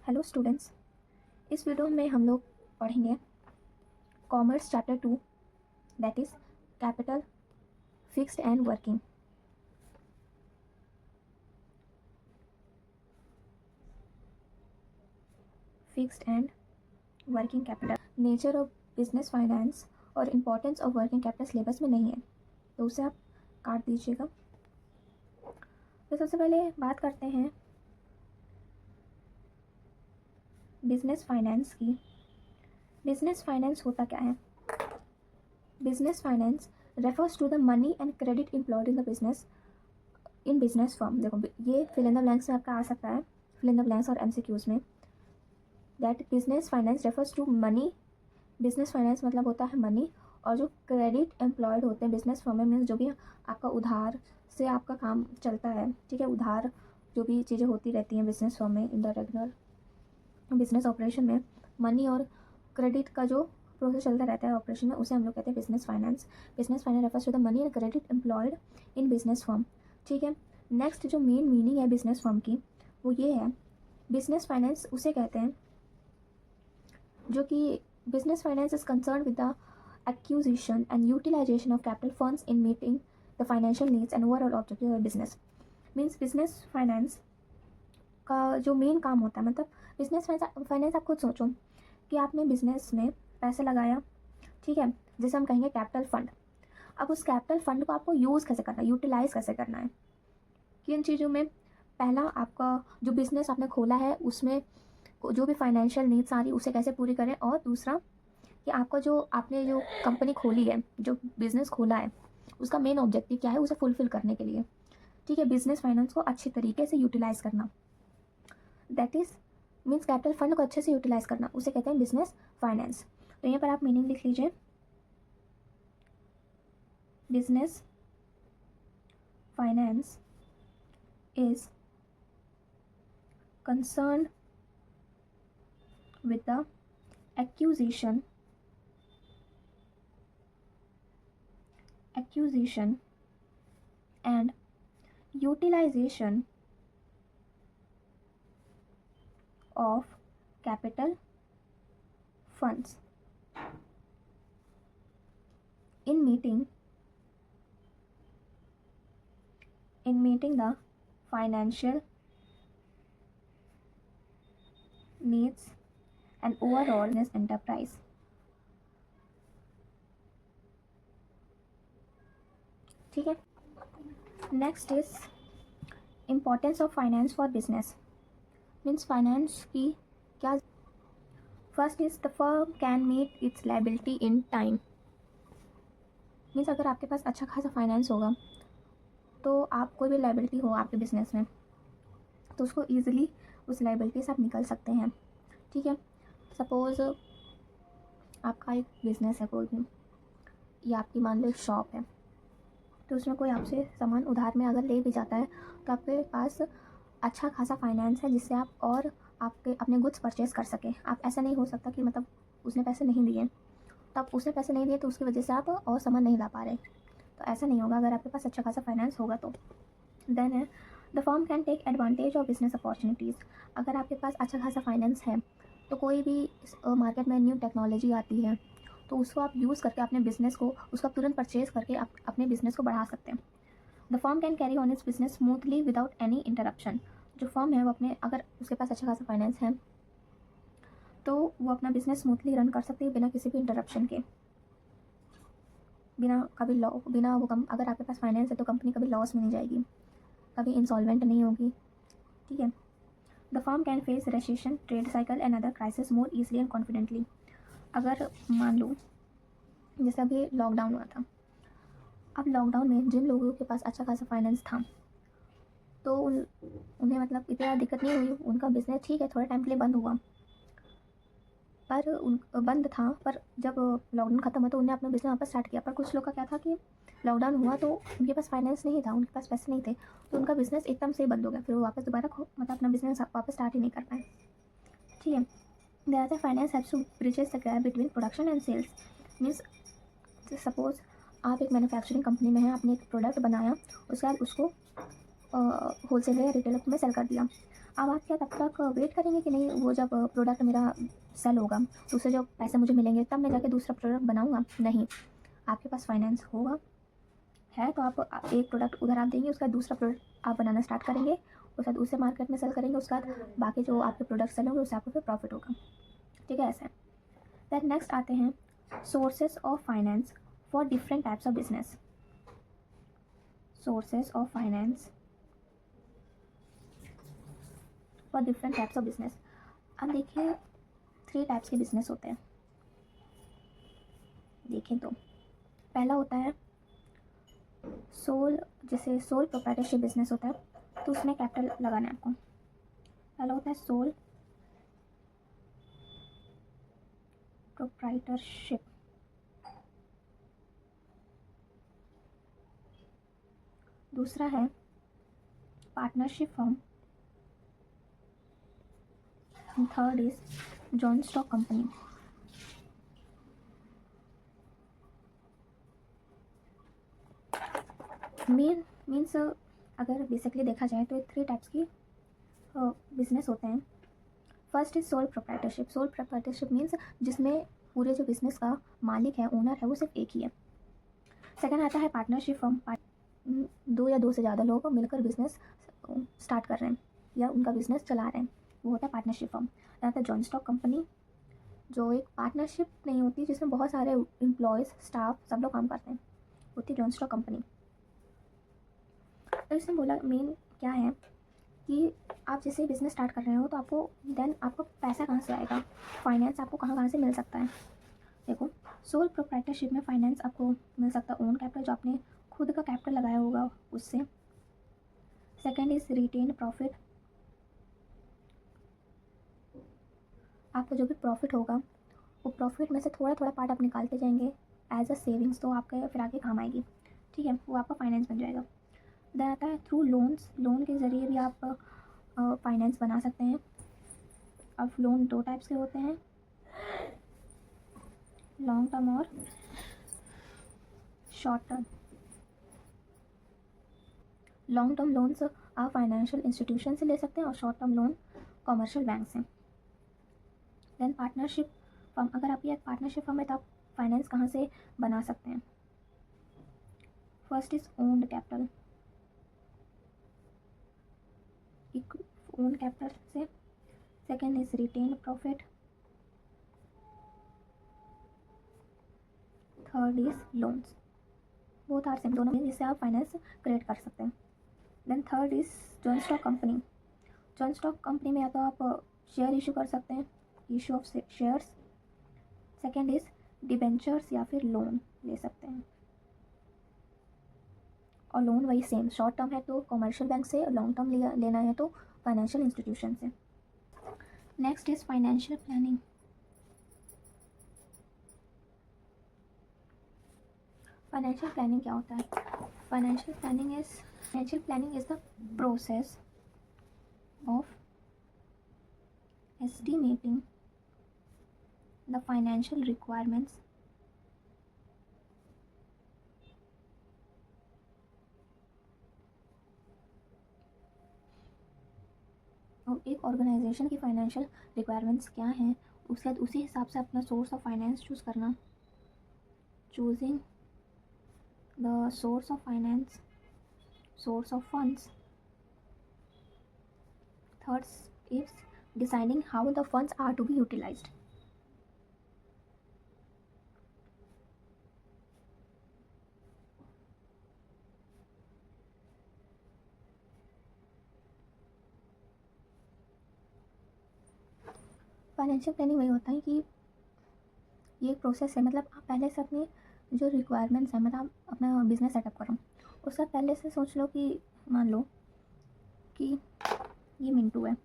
Hello students, इस video में हम लोग पढ़ेंगे commerce chapter 2 that is capital fixed and working. Fixed and working capital, nature of business finance और importance of working capital syllabus में नहीं है, तो उसे आप काट दीजिएगा। तो सबसे पहले बात करते हैं बिजनेस फाइनेंस की। बिजनेस फाइनेंस होता क्या है? Business finance refers to the money and credit employed in the business in business firm. देखो, ये फिल इन द ब्लैंक्स में आपका आ सकता है, फिल इन द ब्लैंक्स और एमसीक्यूज में। That business finance refers to money. Business finance मतलब होता है मनी, और जो क्रेडिट एम्प्लॉयड होते हैं बिजनेस फर्म में, मीन्स जो भी आपका उधार से आपका काम चलता है, ठीक है, उधार जो भी चीज़ें होती रहती हैं बिजनेस फर्म में in the regular business operation में, मनी और क्रेडिट का जो प्रोसेस चलता रहता है ऑपरेशन में, उसे हम लोग कहते हैं business finance. Business finance refers to the money and credit employed in business firm, ठीक है। नेक्स्ट जो मेन मीनिंग है बिजनेस फर्म की वो ये है, बिजनेस फाइनेंस उसे कहते हैं जो कि business finance is concern with the acquisition and utilization of capital funds in meeting the financial needs and overall objective of business. Means business finance का जो मेन काम होता है, मतलब बिजनेस फाइनेंस आप खुद सोचो कि आपने बिजनेस में पैसे लगाया, ठीक है, जैसे हम कहेंगे कैपिटल फंड। अब उस कैपिटल फंड को आपको यूज़ कैसे करना है, यूटिलाइज कैसे करना है, किन चीज़ों में? पहला, आपका जो बिज़नेस आपने खोला है उसमें जो भी फाइनेंशियल नीड्स आ रही उसे कैसे पूरी करें, और दूसरा कि आपका जो आपने जो कंपनी खोली है, जो बिज़नेस खोला है, उसका मेन ऑब्जेक्टिव क्या है, उसे फुलफिल करने के लिए, ठीक है, बिजनेस फाइनेंस को अच्छी तरीके से यूटिलाइज करना। That is means capital fund को अच्छे से यूटिलाइज करना, उसे कहते हैं बिजनेस फाइनेंस। तो यहाँ पर आप मीनिंग लिख लीजिए, business finance is concerned with the acquisition and utilization of capital funds in meeting the financial needs and overall business enterprise. ठीक है। Next is importance of finance for business. Means finance की क्या? First is the firm can meet its liability in time. Means अगर आपके पास अच्छा खासा finance होगा तो आप कोई भी लायबिलिटी हो आपके बिजनेस में, तो उसको ईजिली उस लायबिलिटी से आप निकल सकते हैं, ठीक है। सपोज़ आपका एक बिज़नेस है कोई भी, या आपकी मान लो एक शॉप है, तो उसमें कोई आपसे सामान उधार में अगर ले भी जाता है तो आपके पास अच्छा खासा फाइनेंस है जिससे आप और आपके अपने गुड्स परचेज़ कर सकें। आप ऐसा नहीं हो सकता कि मतलब उसने पैसे नहीं दिए, तो आप उसने पैसे नहीं दिए तो उसकी वजह से आप और सामान नहीं ला पा रहे, तो ऐसा नहीं होगा अगर आपके पास अच्छा खासा फाइनेंस होगा तो। देन है the firm can take advantage of business opportunities. अगर आपके पास अच्छा खासा फाइनेंस है तो कोई भी मार्केट में न्यू टेक्नोलॉजी आती है तो उसको आप यूज़ करके अपने बिजनेस को, उसका तुरंत परचेज़ करके आप अपने बिजनेस को बढ़ा सकते हैं। The firm can carry on it's business smoothly without any interruption. जो फर्म है वो अपने, अगर उसके पास अच्छा खासा फाइनेंस है तो वो अपना बिजनेस स्मूथली रन कर सकती है बिना किसी भी इंटरप्शन के, बिना वो अगर आपके पास फाइनेंस है तो कंपनी कभी लॉस में नहीं जाएगी, कभी इंसॉल्वेंट नहीं होगी, ठीक है। The firm can face recession, trade cycle and other crisis more easily and confidently. अगर मान लो जैसे अभी लॉकडाउन हुआ था, अब लॉकडाउन में जिन लोगों के पास अच्छा खासा फाइनेंस था तो उन्हें मतलब इतना दिक्कत नहीं हुई, उनका बिजनेस ठीक है थोड़े टाइम के लिए बंद हुआ, पर बंद था, पर जब लॉकडाउन ख़त्म हुआ तो उन्हें अपना बिजनेस वापस स्टार्ट किया। पर कुछ लोग का क्या था कि लॉकडाउन हुआ तो उनके पास फाइनेंस नहीं था, उनके पास पैसे नहीं थे, तो उनका बिजनेस एकदम से बंद हो गया, फिर वो वापस दोबारा मतलब अपना बिजनेस वापस स्टार्ट ही नहीं कर पाए, ठीक है। There the finance haves to bridges the gap between production and sales. Means suppose आप एक मैन्युफैक्चरिंग कंपनी में हैं, आपने एक प्रोडक्ट बनाया, उसके बाद उसको होलसेल या रिटेलर को मैं सेल कर दिया। अब आप क्या तब तक वेट करेंगे कि नहीं, वो जब प्रोडक्ट मेरा सेल होगा तो उससे जो पैसे मुझे मिलेंगे तब मैं जाके दूसरा प्रोडक्ट बनाऊँगा? नहीं, आपके पास फाइनेंस होगा है तो आप एक प्रोडक्ट उधर आप देंगे, उसका दूसरा प्रोडक्ट आप बनाना स्टार्ट करेंगे, उसके बाद उसे मार्केट में सेल करेंगे, उसके बाद बाकी जो आपके प्रोडक्ट सेल होंगे उससे आपको फिर प्रॉफिट होगा। ठीक है, ऐसा। देन नेक्स्ट आते हैं sources of finance for different types of business. Sources of finance for different types of business. अब देखिए 3 टाइप्स के बिजनेस होते हैं। देखें तो पहला होता है सोल, जैसे सोल प्रोप्राइटरशिप बिजनेस होता है तो उसमें कैपिटल लगाना है आपको। पहला होता है सोल प्रोप्राइटरशिप। दूसरा है partnership firm. Third is joint stock company. Means अगर बेसिकली देखा जाए तो 3 टाइप्स की बिजनेस होते हैं। First is sole proprietorship. Sole proprietorship means जिसमें पूरे जो बिजनेस का मालिक है, ओनर है, वो सिर्फ एक ही है। सेकंड आता है पार्टनरशिप फर्म। 2 या 2 से ज़्यादा लोग मिलकर बिजनेस स्टार्ट कर रहे हैं या उनका बिजनेस चला रहे हैं, वो होता है पार्टनरशिप फर्म। आता है जॉइंट स्टॉक कंपनी, जो एक पार्टनरशिप नहीं होती, जिसमें बहुत सारे एम्प्लॉयज़, स्टाफ, सब लोग काम करते हैं, होती है जॉइंट स्टॉक कंपनी। तो इसमें बोला मेन क्या है कि आप जैसे बिजनेस स्टार्ट कर रहे हो तो आपको पैसा कहाँ से आएगा, फाइनेंस आपको कहाँ कहाँ से मिल सकता है। देखो, सोल प्रोप्राइटरशिप में फाइनेंस आपको मिल सकता है ओन कैपिटल, जो आपने खुद का कैपिटल लगाया होगा उससे। Second is retain profit. आपको जो भी प्रॉफिट होगा वो प्रॉफिट में से थोड़ा थोड़ा पार्ट आप निकालते जाएंगे एज अ सेविंग्स, तो आपके फिर आगे काम आएगी। ठीक है, वो आपका फाइनेंस बन जाएगा। देन आता है थ्रू लोन्स। लोन के ज़रिए भी आप फाइनेंस बना सकते हैं। अब लोन 2 टाइप्स के होते हैं, लॉन्ग टर्म और short term. Long term loans आप फाइनेंशियल इंस्टीट्यूशन से ले सकते हैं और short term loan commercial bank से। Then partnership firm. अगर आपकी एक पार्टनरशिप फर्म है तो आप फाइनेंस कहाँ से बना सकते हैं। First is owned capital, own capital से। Second is retain profit. Third is loans. Both are same, दोनों में जिससे आप फाइनेंस क्रिएट कर सकते हैं। Then third is joint stock company. Joint stock company में या तो आप शेयर इशू कर सकते हैं, issue of shares. Second is debentures या फिर लोन ले सकते हैं। और लोन वही सेम, शॉर्ट टर्म है तो कॉमर्शियल बैंक से, लॉन्ग टर्म लेना है तो फाइनेंशियल इंस्टीट्यूशन से। Next is financial planning. Financial planning क्या होता है? Financial planning is the process of estimating the financial requirements और एक ऑर्गेनाइजेशन की फाइनेंशियल रिक्वायरमेंट्स क्या हैं, उसके बाद उसी हिसाब से अपना सोर्स ऑफ फाइनेंस चूज़ करना। Choosing the source of finance, source of funds. Third is deciding how the funds are to be utilized. Financial planning वही होता है कि ये एक प्रोसेस है, मतलब आप पहले से अपनी जो रिक्वायरमेंट्स हैं, मतलब आप अपना बिजनेस सेटअप करो, उसका पहले से सोच लो कि मान लो कि ये मिंटू है,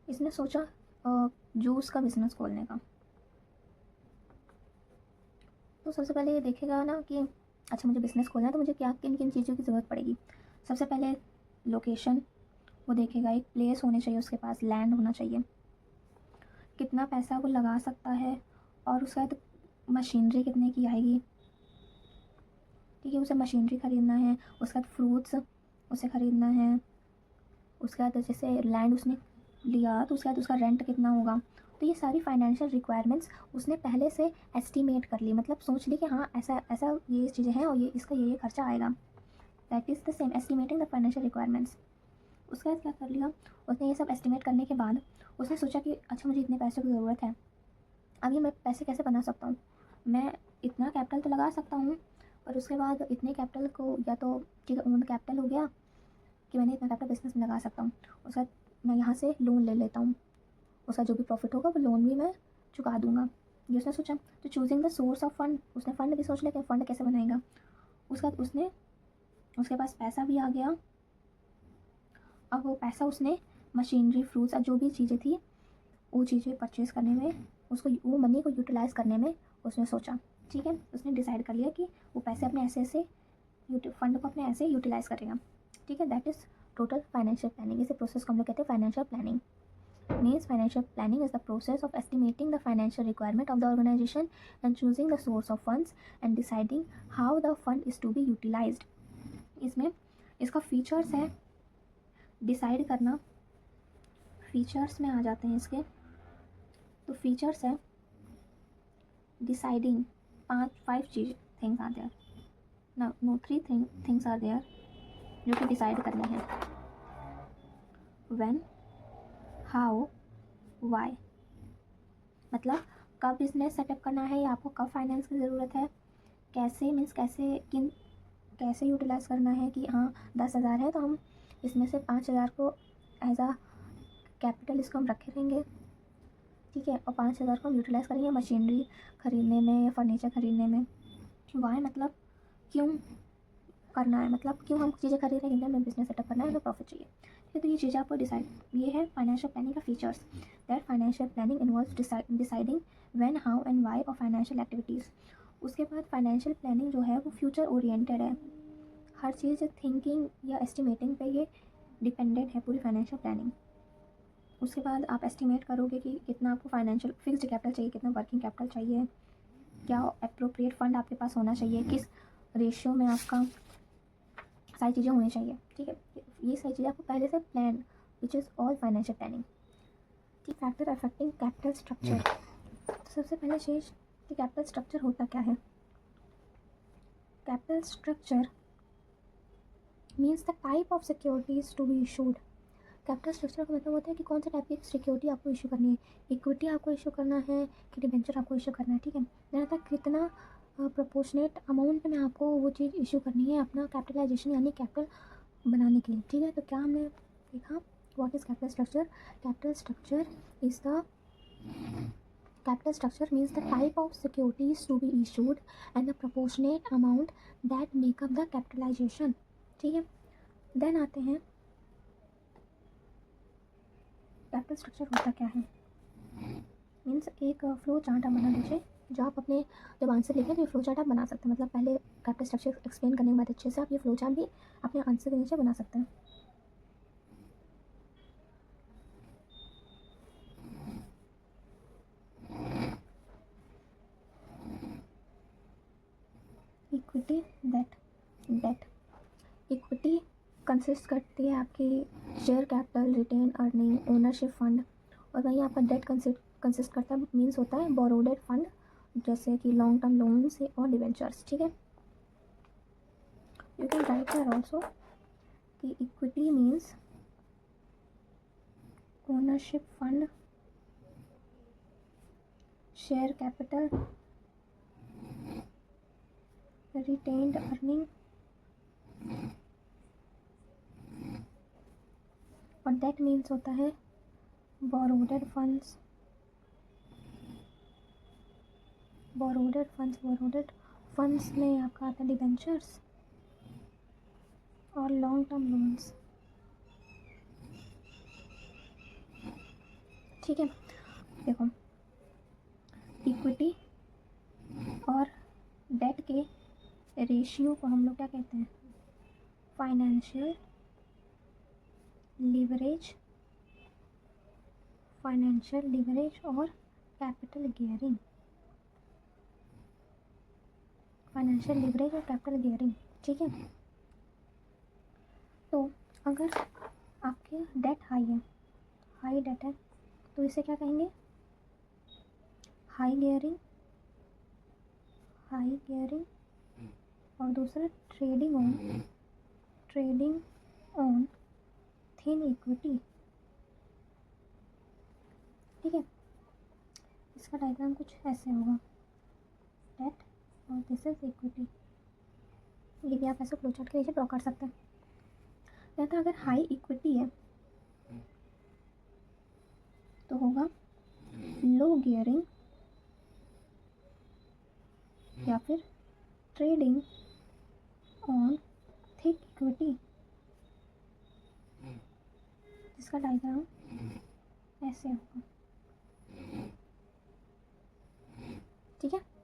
इसने सोचा जूस का बिज़नेस खोलने का। तो सबसे पहले ये देखेगा ना कि अच्छा मुझे बिज़नेस खोलना है तो मुझे क्या किन किन चीज़ों की ज़रूरत पड़ेगी। सबसे पहले लोकेशन वो देखेगा, एक प्लेस होनी चाहिए उसके पास, लैंड होना चाहिए, कितना पैसा वो लगा सकता है, और उसके बाद मशीनरी कितने की आएगी। ठीक है, उसे मशीनरी ख़रीदना है, उसके बाद फ्रूट्स उसे ख़रीदना है, उसके बाद जैसे लैंड उसने लिया तो उसके बाद उसका रेंट कितना होगा। तो ये सारी फाइनेंशियल रिक्वायरमेंट्स उसने पहले से एस्टिमेट कर ली, मतलब सोच ली कि हाँ ऐसा ऐसा ये चीज़ें हैं और ये इसका ये खर्चा आएगा। That is the same estimating the financial requirements. उसके बाद क्या कर लिया उसने, ये सब एस्टिमेट करने के बाद उसने सोचा कि अच्छा मुझे इतने पैसों की ज़रूरत है, अब ये मैं पैसे कैसे बना सकता हूँ। मैं इतना कैपिटल तो लगा सकता हूँ, और उसके बाद इतने कैपिटल को या तो ठीक है ओन कैपिटल हो गया कि मैंने इतना कैपिटल बिजनेस में लगा सकता हूँ। उसके बाद मैं यहाँ से लोन ले लेता हूँ, उसका जो भी प्रॉफिट होगा वो लोन भी मैं चुका दूँगा। ये उसने सोचा। तो choosing the source of fund, उसने फ़ंड भी सोच लिया कि फ़ंड कैसे बनाएगा। उसके बाद उसके पास पैसा भी आ गया। अब वो पैसा उसने मशीनरी, फ्रूट्स और जो भी चीज़ें थी वो चीज़ें परचेज़ करने में, उसको वो मनी को यूटिलाइज़ करने में उसने सोचा। ठीक है, उसने डिसाइड कर लिया कि वो पैसे अपने ऐसे ऐसे फंड को अपने ऐसे यूटिलाइज़ करेगा। ठीक है, that is total financial planning. इसे प्रोसेस को हम लोग कहते हैं financial planning. Means financial planning is the process of estimating the financial requirement of the organization and choosing the source of funds and deciding how the fund is to be utilized. इसमें इसका features है decide करना, features में आ जाते हैं इसके। तो features है डिसाइडिंग, 5 चीज things are there, no 3 things are there जो कि डिसाइड करने हैं। When, how, why. मतलब कब बिजनेस सेटअप करना है या आपको कब फाइनेंस की ज़रूरत है, कैसे मीन्स कैसे यूटिलाइज़ करना है कि हाँ 10,000 है तो हम इसमें से 5,000 को एज आ कैपिटल इसको हम रखे रहेंगे। ठीक है, और 5,000 को हम यूटिलाइज़ करेंगे मशीनरी ख़रीदने में या फर्नीचर ख़रीदने में। वाई मतलब क्यों करना है, मतलब क्यों हम चीज़ें खरीद रहे हैं, हमें बिजनेस सेटअप करना है, हमें प्रॉफिट चाहिए। ठीक है, तो ये चीज़ें आपको डिसाइड, ये है फाइनेंशियल प्लानिंग का features. That financial planning involves deciding when, how and why of financial activities. उसके बाद फाइनेंशियल प्लानिंग जो है वो फ्यूचर ओरिएंटेड है। हर चीज़ थिंकिंग या एस्टिमेटिंग पे ये डिपेंडेंट है पूरी फाइनेंशियल प्लानिंग। उसके बाद आप एस्टिमेट करोगे कि कितना आपको फाइनेंशियल फिक्स्ड कैपिटल चाहिए, कितना वर्किंग कैपिटल चाहिए, क्या अप्रोप्रिएट फंड आपके पास होना चाहिए, किस रेशियो में आपका सारी चीज़ें होनी चाहिए। ठीक है, ये सारी चीज़ें आपको पहले से plan, which is all financial planning. Factor affecting capital structure. तो सबसे पहले चीज़ कि कैपिटल स्ट्रक्चर होता क्या है। Capital structure means the type of securities to be issued. Capital structure का मतलब होता है कि कौन सा टाइप की सिक्योरिटी आपको इशू करनी है, इक्विटी आपको इशू करना है कि डिबेंचर आपको इशू करना है। ठीक है, देन आता कितना प्रोपोर्शनेट अमाउंट में आपको वो चीज़ इशू करनी है अपना कैपिटलाइजेशन यानी कैपिटल बनाने के लिए। ठीक है, तो क्या हमने देखा, what is capital structure. Capital structure is the capital structure means the type of securities to be issued and the proportionate amount that make up the capitalization. ठीक है, देन आते हैं कैपिटल स्ट्रक्चर होता क्या है। मीन्स एक flow chart आप बना दीजिए, जो आप अपने जब आंसर लिखें तो ये फ्लो चार्ट आप बना सकते हैं। मतलब पहले कैपिटल स्ट्रक्चर एक्सप्लेन करने के बाद अच्छे से आप ये फ्लो चार्ट भी अपने आंसर के नीचे बना सकते हैं। Equity, date. इक्विटी कंसिस्ट करती है आपकी share capital, retain earning, ownership fund, और वहीं आपका डेट कंसिस्ट करता है, मीन्स होता है बोरोडेड फंड जैसे कि लॉन्ग टर्म लोन से और डिवेंचर्स। ठीक है, you can write there also कि equity means ownership fund, share capital, retained earning, और डेट मीन्स होता है बोरोडेड फंड्स, बोरोडेड फंड्स में आपका आता है डिबेंचर्स और लॉन्ग टर्म लोन्स। ठीक है, देखो इक्विटी और डेट के रेशियो को हम लोग क्या कहते हैं, फाइनेंशियल लीवरेज और कैपिटल गियरिंग। फाइनेंशियल लीवरेज और कैपिटल गियरिंग। ठीक है, तो अगर आपके डेट हाई है, हाई डेट है, तो इसे क्या कहेंगे? High gearing, high gearing. और दूसरा ट्रेडिंग ऑन थिन इक्विटी। ठीक है, इसका डायग्राम कुछ ऐसे होगा, डेट और दिस इज इक्विटी। ये भी आप ऐसे फ्लो चार्ट के नीचे ड्रॉ कर सकते हैं। कहते हैं अगर हाई इक्विटी है तो होगा लो गियरिंग या फिर ट्रेडिंग ऑन थिक इक्विटी, जिसका डायग्राम ऐसे होगा। ठीक है।